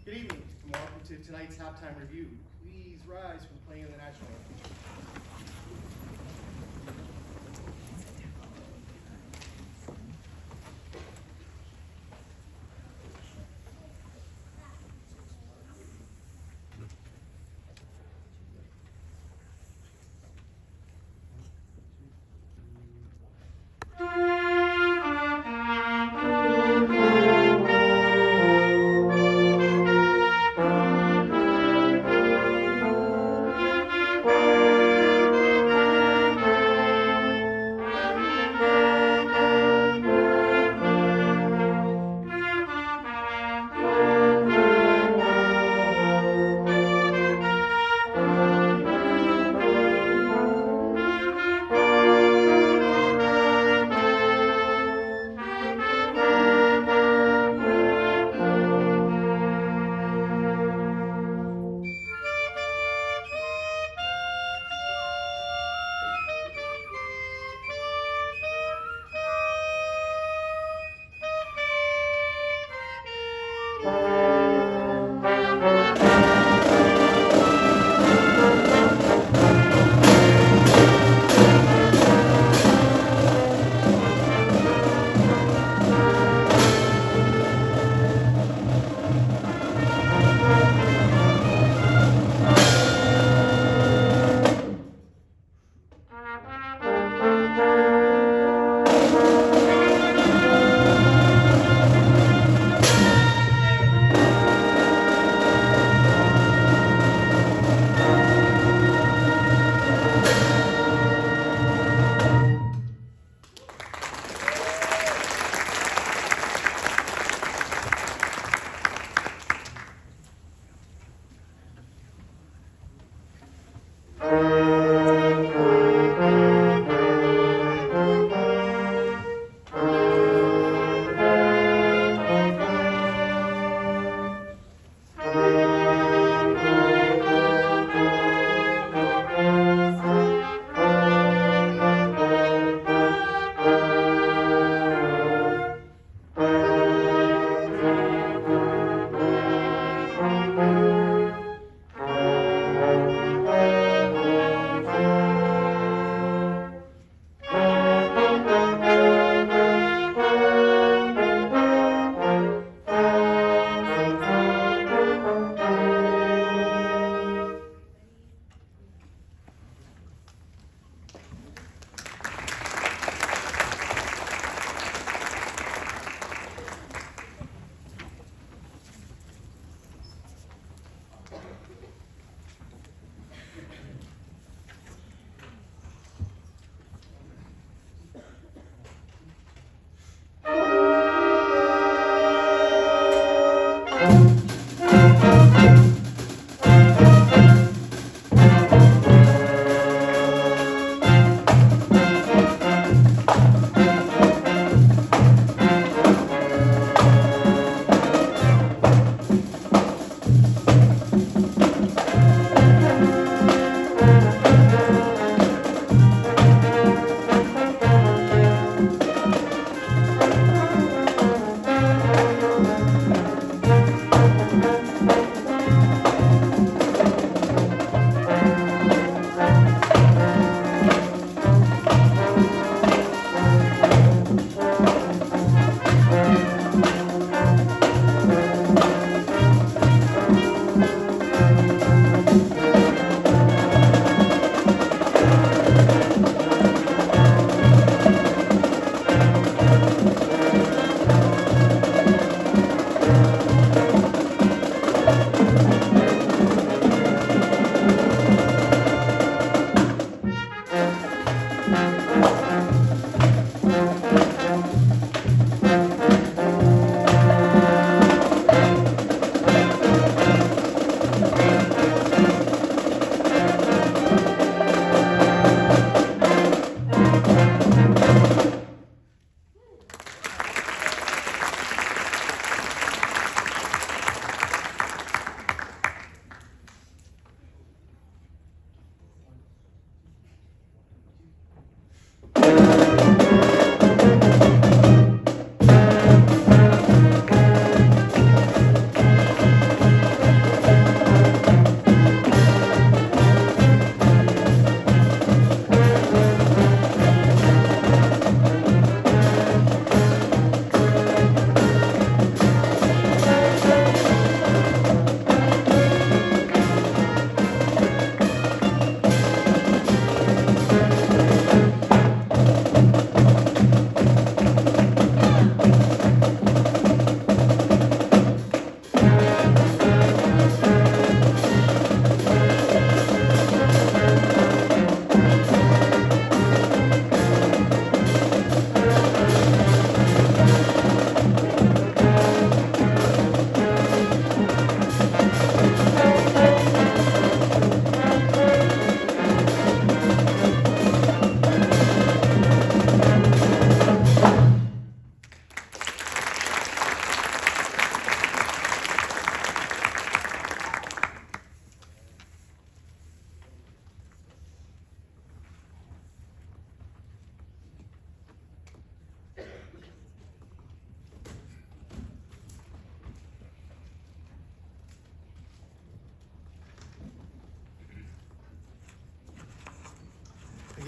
Good evening, and welcome to tonight's halftime review. Please rise for the playing of the national anthem.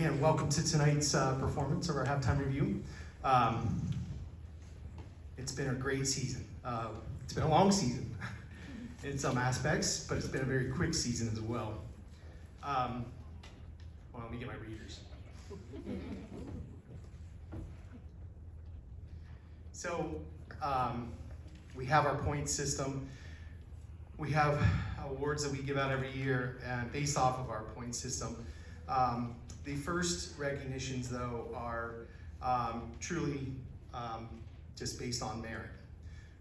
Again, welcome to tonight's performance of our halftime review. It's been a great season. It's been a long season in some aspects, but it's been a very quick season as well. Well, let me get my readers. So, we have our point system. We have awards that we give out every year based off of our point system. The first recognitions, though, are truly just based on merit.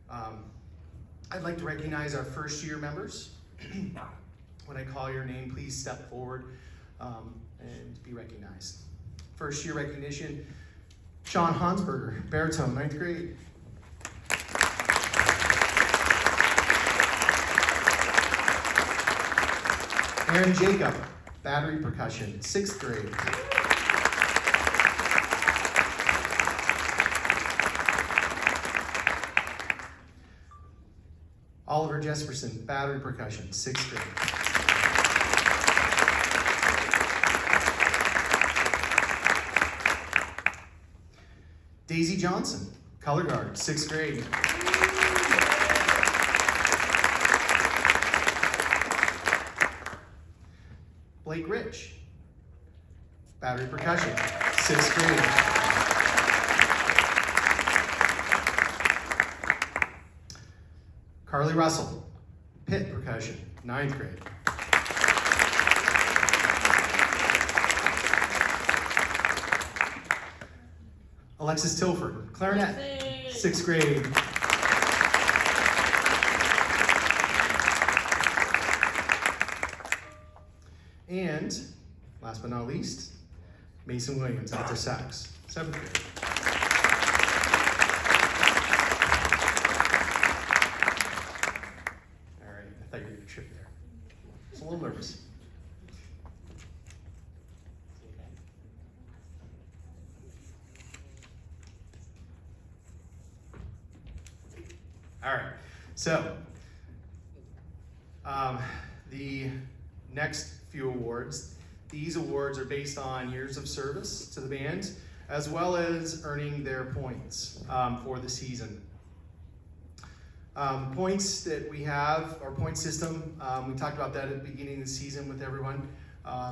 I'd like to recognize our first year members. When I call your name, please step forward and be recognized. First year recognition, Sean Hansberger, baritone, 9th grade. Aaron Jacob, battery percussion, 6th grade. Oliver Jesperson, battery percussion, 6th grade. Daisy Johnson, color guard, 6th grade. Blake Rich, battery percussion, 6th grade. Carly Russell, pit percussion, 9th grade. Alexis Tilford, clarinet, 6th grade. And, last but not least, Mason Williams, alto sax, 7th grade. All right, I thought you were going to trip there. I was a little nervous. All right, so the next few awards. These awards are based on years of service to the band, as well as earning their points for the season. Points that we have, our point system, we talked about that at the beginning of the season with everyone.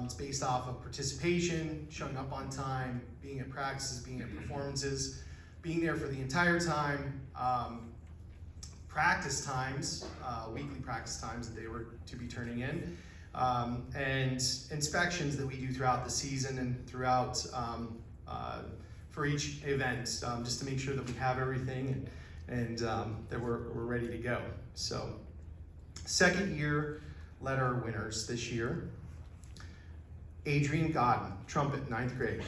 It's based off of participation, showing up on time, being at practices, being at performances, being there for the entire time, practice times, weekly practice times that they were to be turning in, and inspections that we do throughout the season and throughout for each event, just to make sure that we have everything and that we're ready to go. So, second year letter winners this year: Adrian Godden, trumpet, 9th grade.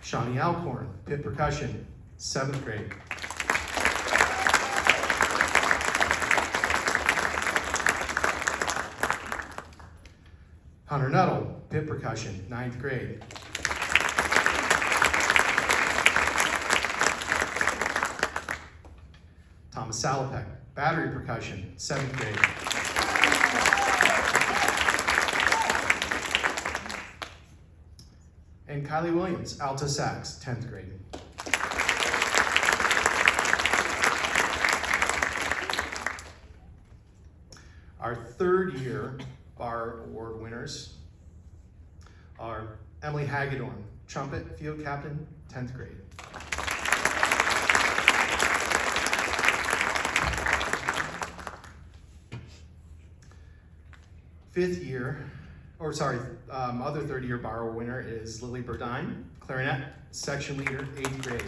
Shawnee Alcorn, pit percussion, 7th grade. Hunter Nuttall, pit percussion, 9th grade. Thomas Salopek, battery percussion, 7th grade. And Kylie Williams, alto sax, 10th grade. Our third year bar award winners are Emily Hagedorn, trumpet, field captain, 10th grade. Other third year bar winner is Lily Burdine, clarinet, section leader, 8th grade.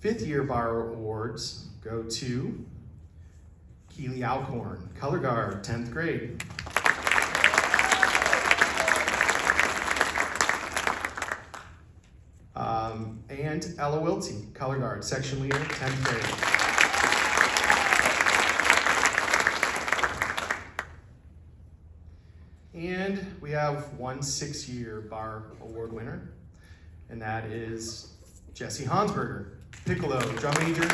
Fifth year bar awards go to Keely Alcorn, color guard, 10th grade. And Ella Wiltsey, color guard, section leader, 10th grade. And we have one 6-year bar award winner, and that is Jesse Hansberger, piccolo, drum major,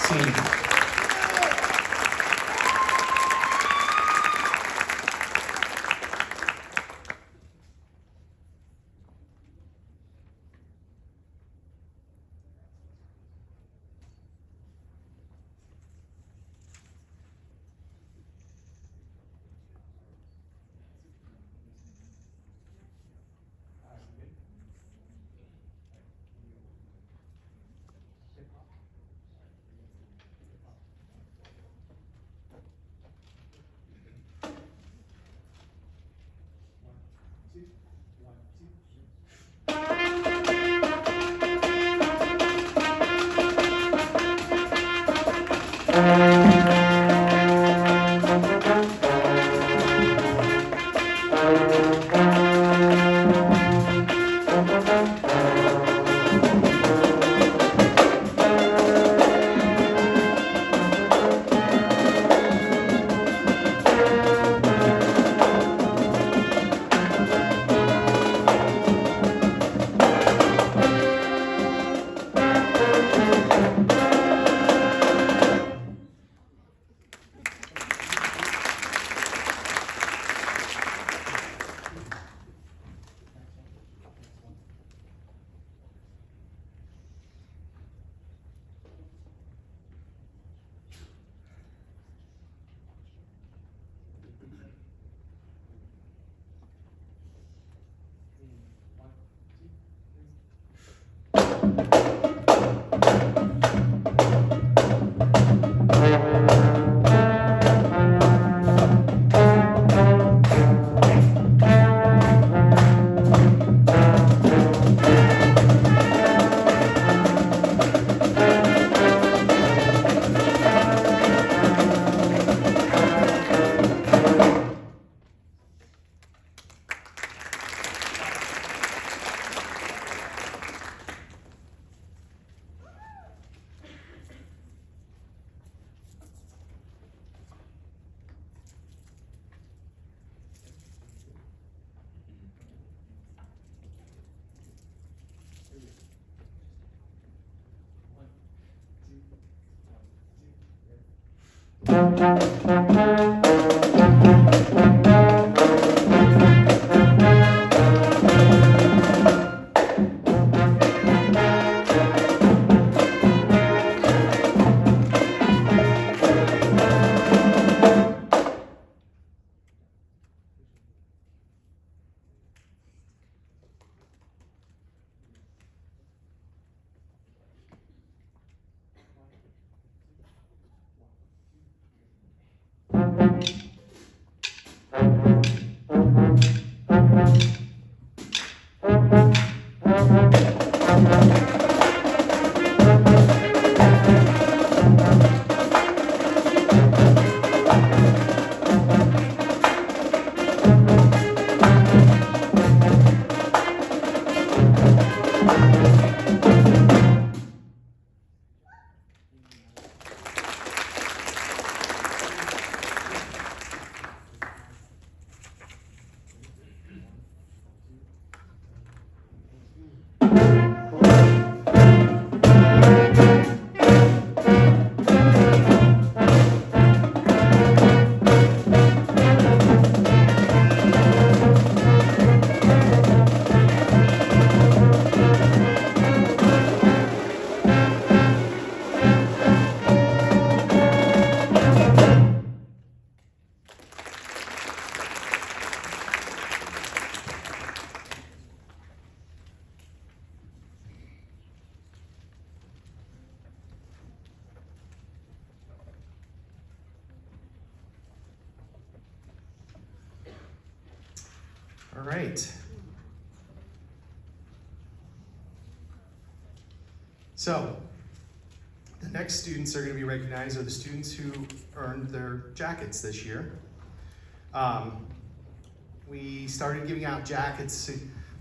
senior. All right. So, the next students are going to be recognized are the students who earned their jackets this year. We started giving out jackets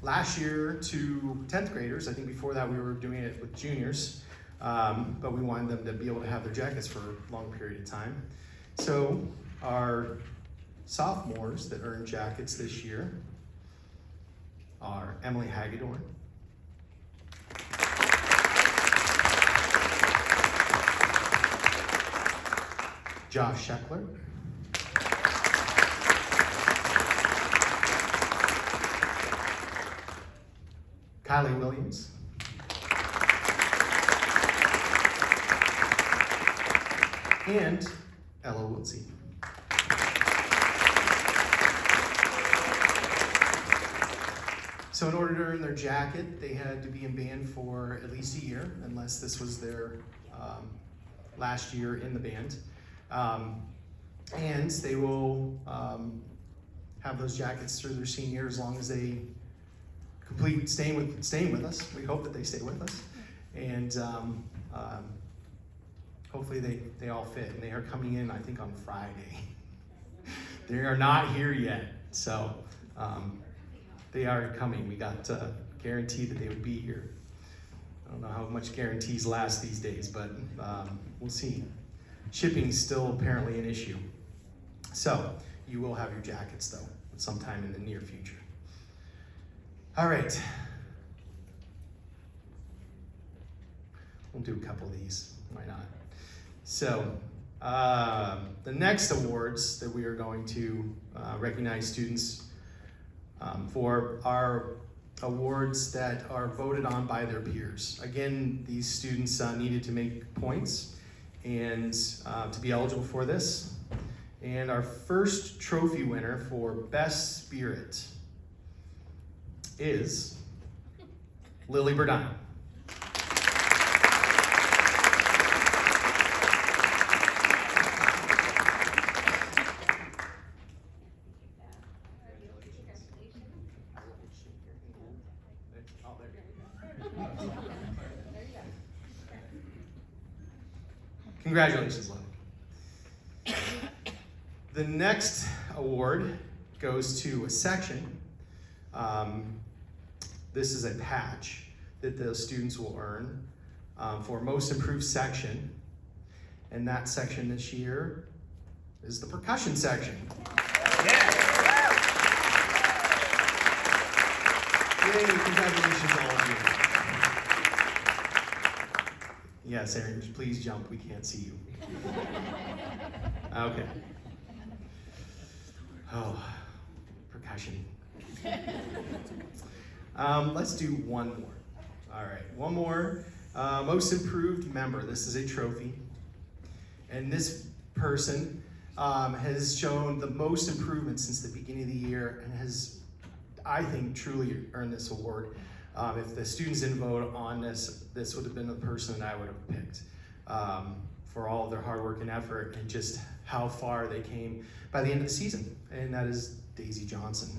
last year to 10th graders. I think before that we were doing it with juniors, but we wanted them to be able to have their jackets for a long period of time. So our sophomores that earned jackets this year are Emily Hagedorn, Josh Scheckler. Kylie Williams. And Ella Woodsey. So in order to earn their jacket, they had to be in band for at least a year, unless this was their last year in the band. And they will have those jackets through their senior year as long as they complete staying with us. We hope that they stay with us. And hopefully they all fit. And they are coming in, I think, on Friday. They are not here yet, so they are coming. We got guaranteed that they would be here. I don't know how much guarantees last these days, but we'll see. Shipping's still apparently an issue. So you will have your jackets, though, sometime in the near future. All right. We'll do a couple of these. Why not? So the next awards that we are going to recognize students for are awards that are voted on by their peers. Again, these students needed to make points and to be eligible for this. And our first trophy winner for Best Spirit is Lily Burdine. Congratulations, Lily. The next award goes to a section. This is a patch that the students will earn for most improved section. And that section this year is the percussion section. Yeah. Yay, congratulations all of you. Yes, Aaron, please jump. We can't see you. Okay. Oh, percussion. Let's do one more. All right, one more. Most improved member. This is a trophy. And this person has shown the most improvement since the beginning of the year and has, I think, truly earned this award. If the students didn't vote on this, this would have been the person that I would have picked for all of their hard work and effort and just how far they came by the end of the season. And that is Daisy Johnson.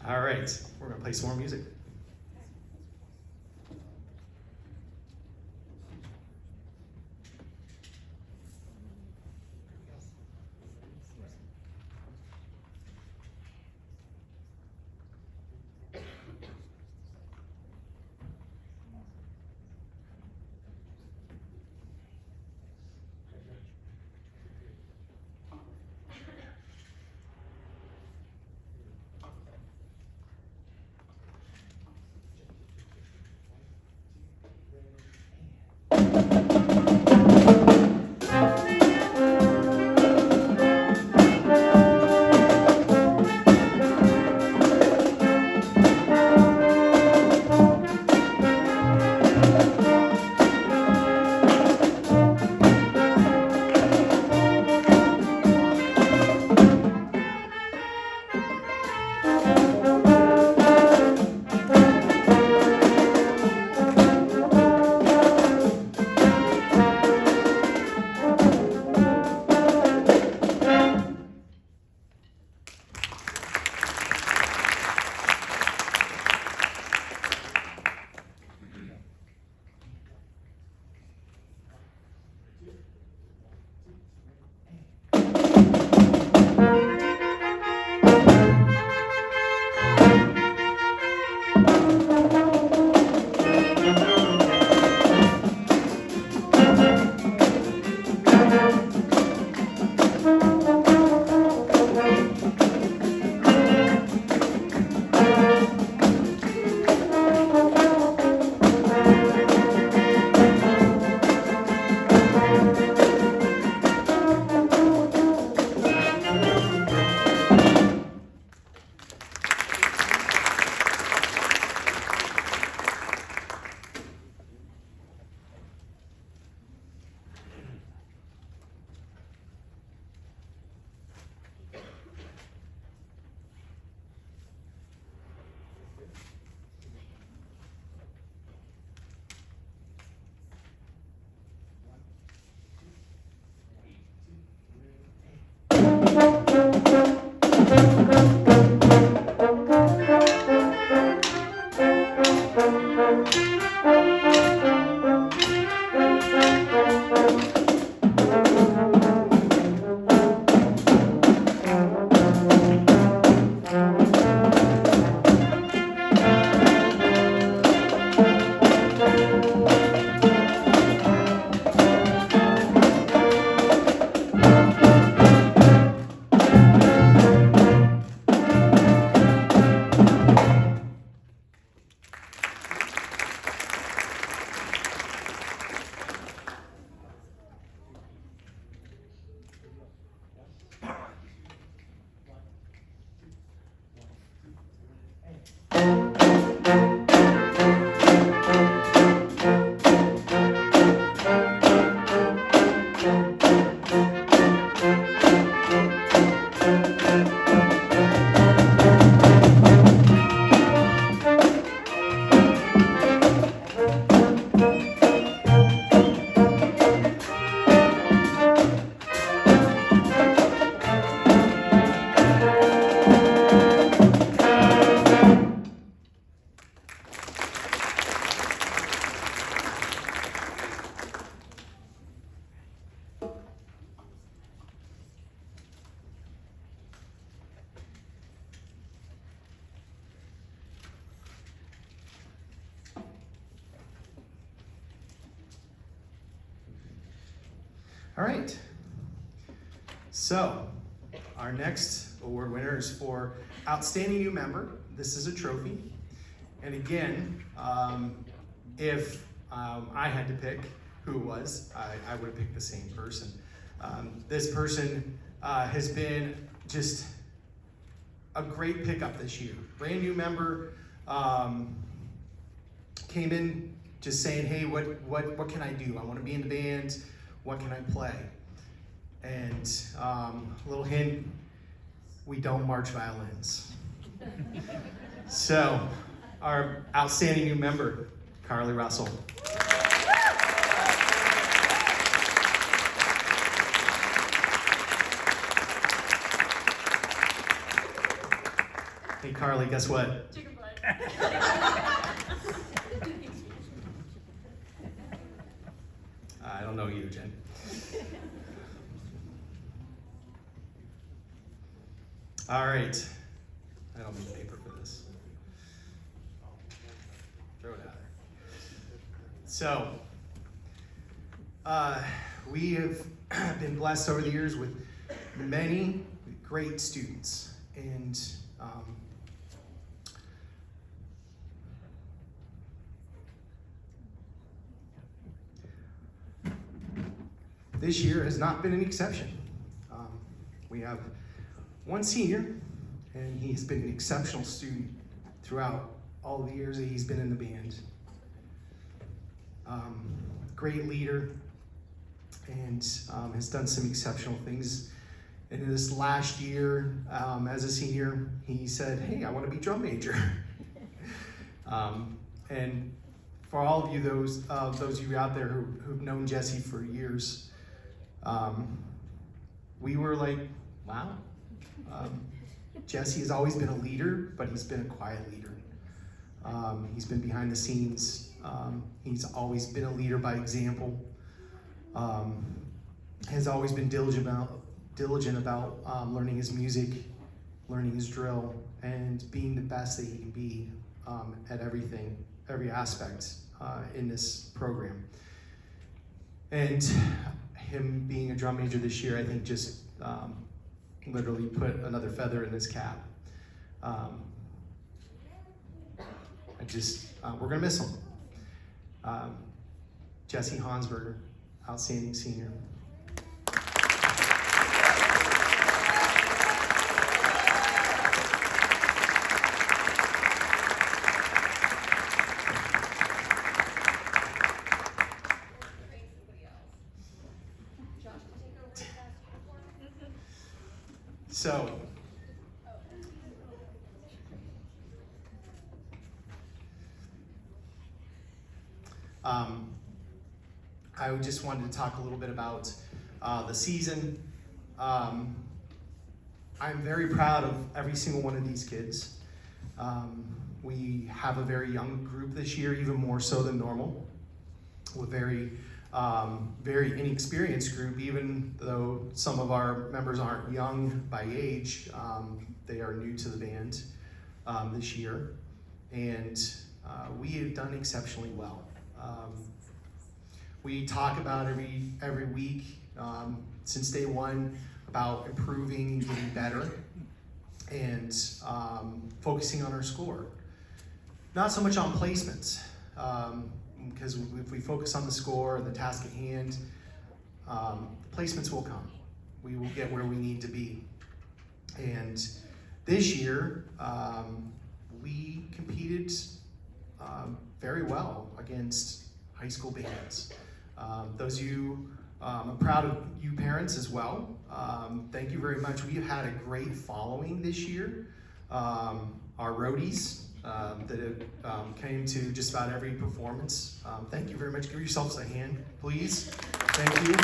All right, we're gonna play some more music. All right. So, our next award winner is for Outstanding New Member. This is a trophy. And again, if I had to pick who it was, I would have picked the same person. This person has been just a great pickup this year. Brand new member, came in just saying, hey, what can I do? I want to be in the band. What can I play? And a little hint, we don't march violins. So, our outstanding new member, Carly Russell. Hey Carly, guess what? Chicken butt. I don't know you, Jen. All right. I don't need paper for this. Throw it out there. So, we have been blessed over the years with many great students, and this year has not been an exception. We have one senior, and he's been an exceptional student throughout all the years that he's been in the band. Great leader, and has done some exceptional things. And in this last year, as a senior, he said, hey, I want to be drum major. And for all of you, those of you out there who've known Jesse for years, we were like, wow. Jesse has always been a leader, but he's been a quiet leader. He's been behind the scenes. He's always been a leader by example. Has always been diligent about learning his music, learning his drill, and being the best that he can be at everything, every aspect in this program. And him being a drum major this year, I think just literally put another feather in his cap. We're gonna miss him. Jesse Hansberger, outstanding senior. So, I just wanted to talk a little bit about the season. I'm very proud of every single one of these kids. We have a very young group this year, even more so than normal. We're very inexperienced group, even though some of our members aren't young by age. They are new to the band this year, and we have done exceptionally well. We talk about every week since day one about improving, getting better, and focusing on our score. Not so much on placements, because if we focus on the score and the task at hand, placements will come. We will get where we need to be. And this year, we competed very well against high school bands. Those of you, I'm proud of you parents as well. Thank you very much. We've had a great following this year. Our roadies that have came to just about every performance. Thank you very much. Give yourselves a hand, please. Thank you.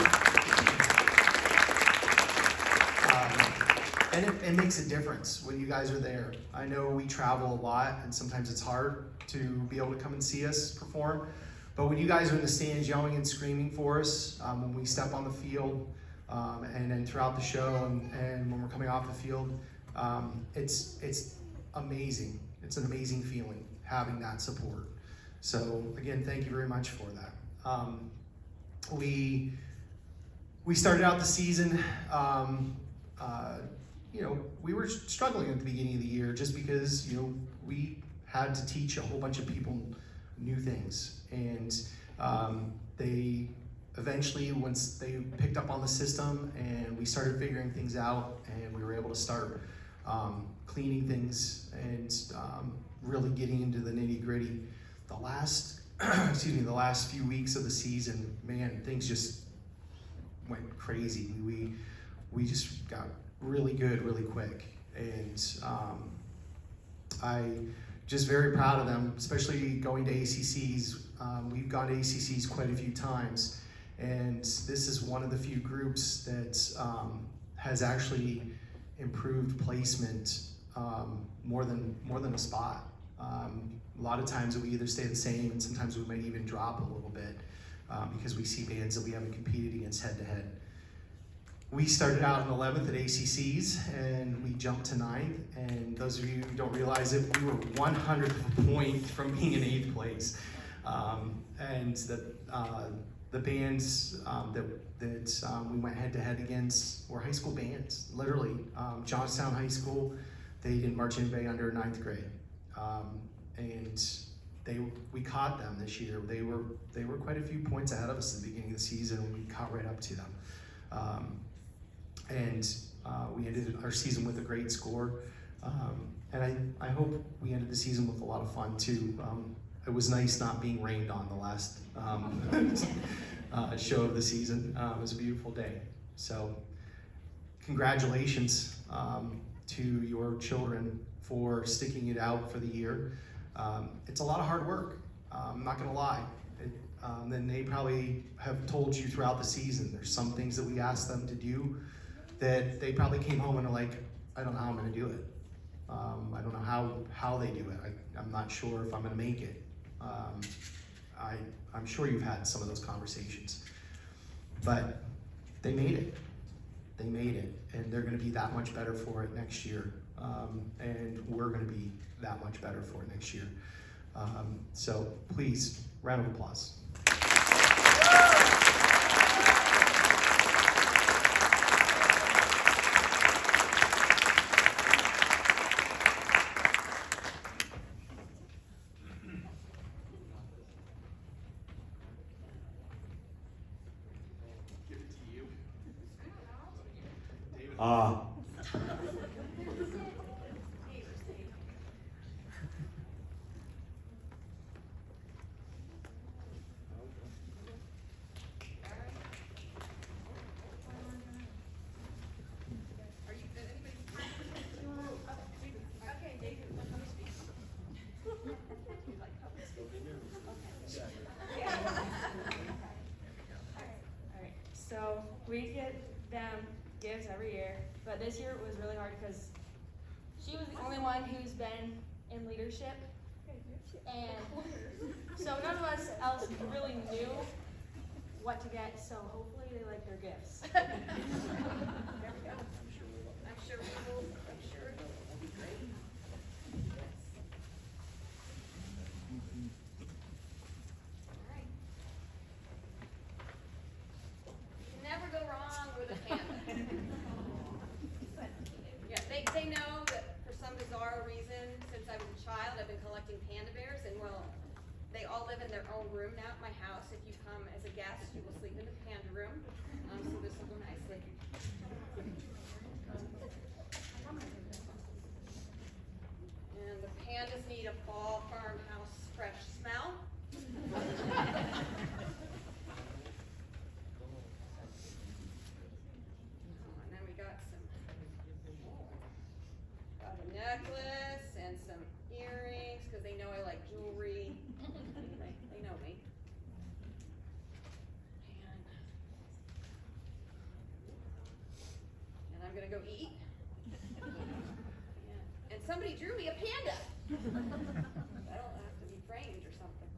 And it makes a difference when you guys are there. I know we travel a lot, and sometimes it's hard to be able to come and see us perform. But when you guys are in the stands yelling and screaming for us, when we step on the field, and then throughout the show, and when we're coming off the field, it's amazing. It's an amazing feeling having that support. So again, thank you very much for that. We started out the season, we were struggling at the beginning of the year just because, we had to teach a whole bunch of people new things. And they eventually, once they picked up on the system and we started figuring things out, and we were able to start cleaning things and really getting into the nitty gritty. The last few weeks of the season, man, things just went crazy. We just got really good really quick, and I just very proud of them, especially going to ACCs. We've gone to ACCs quite a few times, and this is one of the few groups that has actually improved placement more than a spot. A lot of times we either stay the same, and sometimes we might even drop a little bit because we see bands that we haven't competed against head to head. We started out in 11th at ACCs, and we jumped to 9th, and those of you who don't realize it, we were 100th point from being in 8th place. And the bands that we went head to head against were high school bands, literally. Johnstown High School, they didn't march anybody under 9th grade. And we caught them this year. They were quite a few points ahead of us at the beginning of the season, and we caught right up to them. We ended our season with a great score. And I hope we ended the season with a lot of fun too. It was nice not being rained on the last show of the season. It was a beautiful day. So congratulations to your children for sticking it out for the year. It's a lot of hard work, I'm not gonna lie. Then they probably have told you throughout the season, there's some things that we asked them to do that they probably came home and are like, I don't know how I'm gonna do it. I don't know how they do it. I'm not sure if I'm gonna make it. I'm sure you've had some of those conversations, but they made it. They made it, and they're gonna be that much better for it next year. And we're gonna be that much better for it next year. So please, round of applause. Give it to you. David. So we get them gifts every year, but this year it was really hard because she was the only one who's been in leadership And so none of us else really knew what to get, so hopefully they like their gifts. There we go. I'm sure we will. I'm sure it will be great. Yes. All right. You can never go wrong with a panda. Yeah, they know that for some bizarre reason, since I was a child, I've been collecting panda bears, and well, they all live in their own room now at my house. If you come as a guest, you will sleep in the panda room. So this will go nicely. And the pandas need a fall farmhouse fresh smell. Oh, and then we got a necklace and some earrings because they know I like jewelry. They know me. And I'm gonna go eat. Yeah. And somebody drew me a panda. That'll have to be framed or something.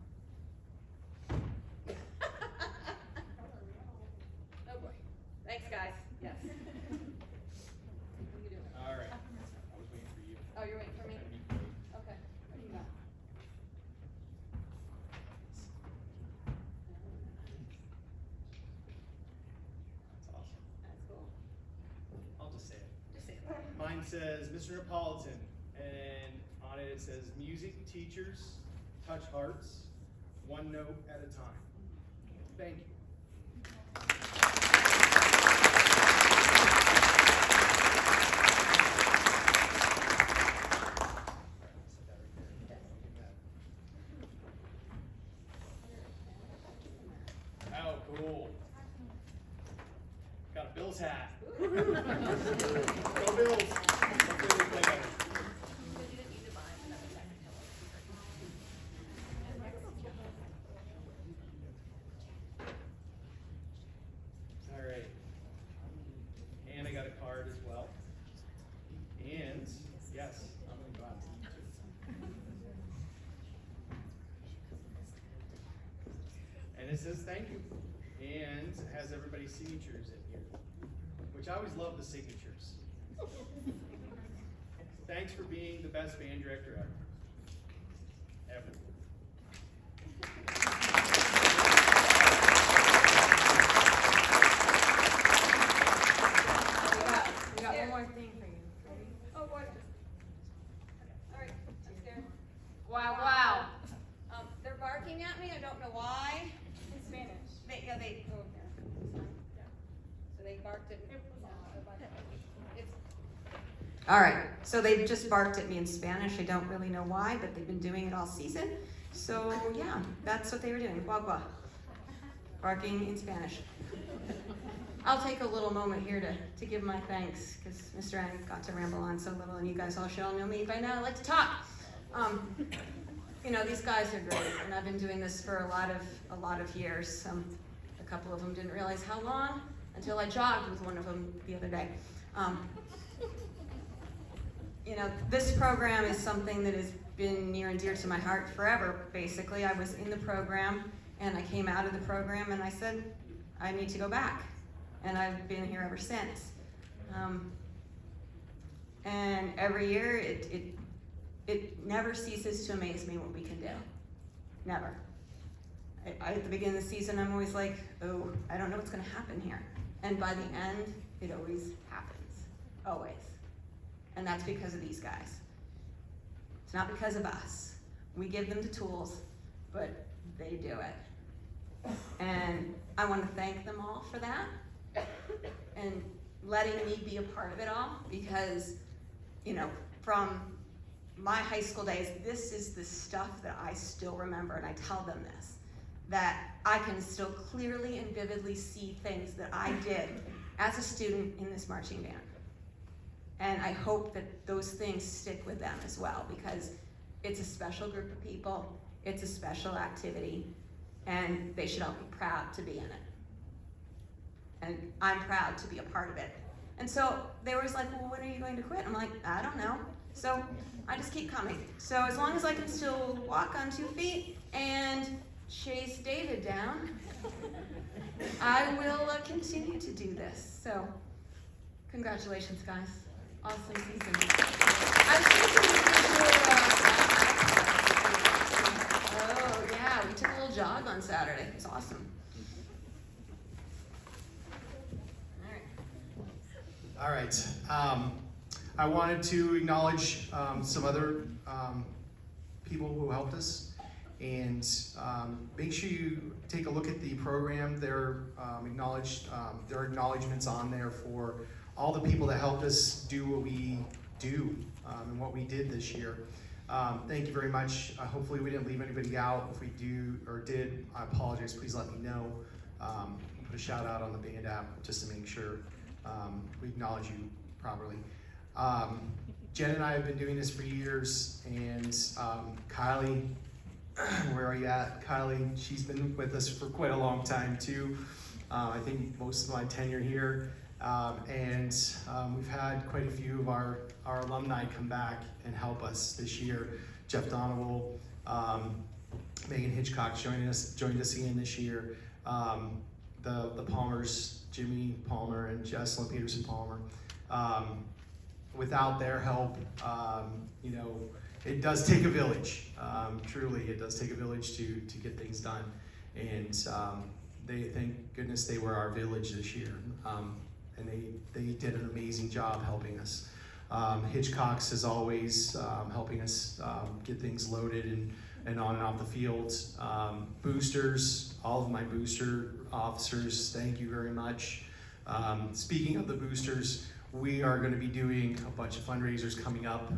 Oh boy. Thanks, guys. Yes. What are you doing? All right. I was waiting for you. Oh, you're waiting for me? Okay. What do you got? That's awesome. That's cool. I'll just say it. Just say it. Mine says Mr. Napolitan, and on it says music teachers touch hearts, one note at a time. Thank you. Oh, cool. Got a Bills hat. Go Bills. Go Bills. You didn't need to buy another technicolor. All right. And I got a card as well. And yes, I'm gonna go out to eat too. And it says thank you. And it has everybody's signatures in here, which I always love the signatures. Thanks for being the best band director ever. Ever. We got one more thing for you. Ready? Oh, boy. All right, I'm scared. Wow, wow. They're barking at me. I don't know why. In Spanish. Oh, yeah. So they barked at me. All right, so they just barked at me in Spanish. I don't really know why, but they've been doing it all season. So yeah, that's what they were doing, guau guau. Barking in Spanish. I'll take a little moment here to give my thanks, because Mr. N got to ramble on so little, and you guys all should all know me by now. I like to talk. You know, these guys are great, and I've been doing this for a lot of years. A couple of them didn't realize how long until I jogged with one of them the other day. You know, this program is something that has been near and dear to my heart forever, basically. I was in the program, and I came out of the program, and I said, I need to go back. And I've been here ever since. And every year, it never ceases to amaze me what we can do. Never. At the beginning of the season, I'm always like, oh, I don't know what's gonna happen here. And by the end, it always happens, always. And that's because of these guys. It's not because of us. We give them the tools, but they do it. And I want to thank them all for that and letting me be a part of it all, because, you know, from my high school days, this is the stuff that I still remember, and I tell them this, that I can still clearly and vividly see things that I did as a student in this marching band. And I hope that those things stick with them as well, because it's a special group of people, it's a special activity, and they should all be proud to be in it. And I'm proud to be a part of it. And so they were always like, well, when are you going to quit? I'm like, I don't know. So I just keep coming. So as long as I can still walk on 2 feet and chase David down, I will continue to do this. So congratulations, guys. Awesome season. I was thinking oh yeah, we took a little jog on Saturday. It was awesome. All right. I wanted to acknowledge some other people who helped us, and make sure you take a look at the program. There are acknowledgments on there for all the people that helped us do what we do and what we did this year. Thank you very much. Hopefully we didn't leave anybody out. If we do or did, I apologize. Please let me know. Put a shout out on the band app just to make sure we acknowledge you properly. Jen and I have been doing this for years, and Kylie, where are you at? Kylie, she's been with us for quite a long time too. I think most of my tenure here. And we've had quite a few of our alumni come back and help us this year. Jeff Donoval, Megan Hitchcock joined us again this year. The Palmers, Jimmy Palmer and Jesselyn Peterson Palmer. Without their help, you know, it does take a village. Truly, it does take a village to get things done. And thank goodness they were our village this year. And they did an amazing job helping us. Hitchcock's is always helping us get things loaded and on and off the field. Boosters, all of my booster officers, thank you very much. Speaking of the boosters, we are going to be doing a bunch of fundraisers coming up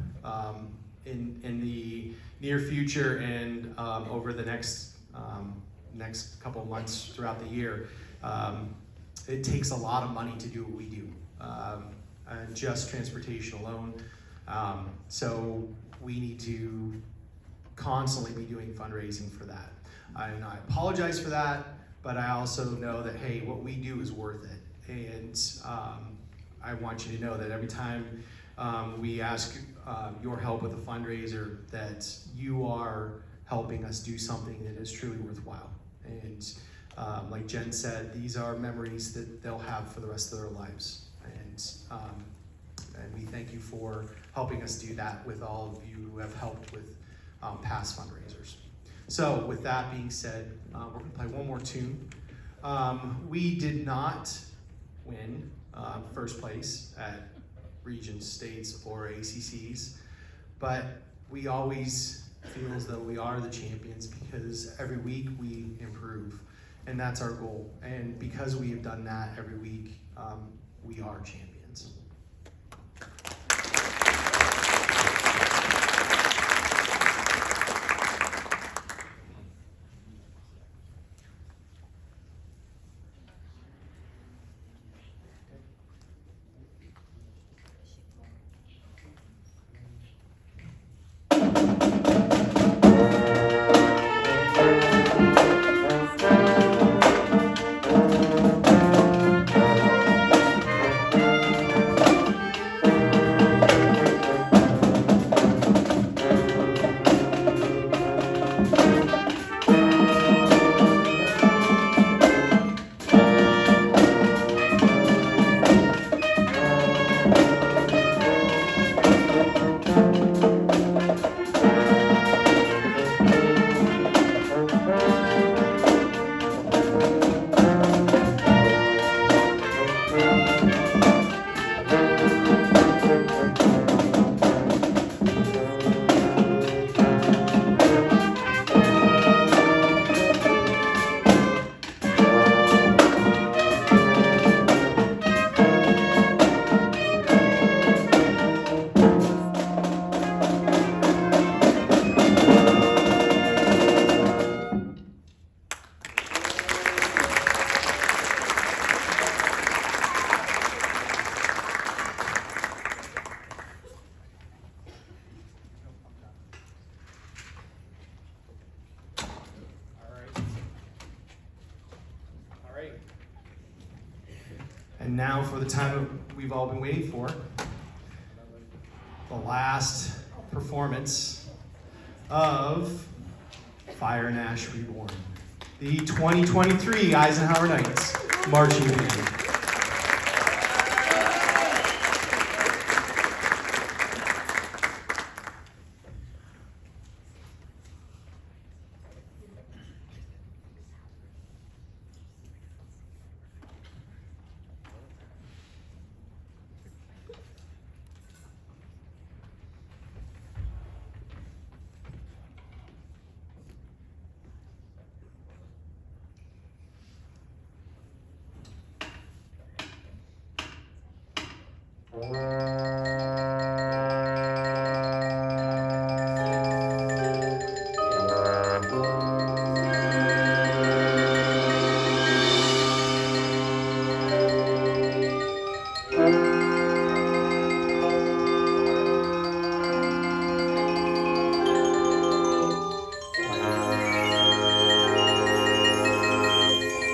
in the near future and over the next couple of months throughout the year. It takes a lot of money to do what we do, and just transportation alone. So we need to constantly be doing fundraising for that. And I apologize for that, but I also know that, hey, what we do is worth it. And I want you to know that every time we ask your help with a fundraiser, that you are helping us do something that is truly worthwhile. And like Jen said, these are memories that they'll have for the rest of their lives. And we thank you for helping us do that with all of you who have helped with past fundraisers. So with that being said, we're gonna play one more tune. We did not win first place at regions, states, or ACCs, but we always feel as though we are the champions because every week we improve. And that's our goal. And because we have done that every week, we are champions. And now for the time we've all been waiting for, the last performance of Fire and Ash Reborn, the 2023 Eisenhower Knights Marching Band.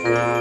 Yeah.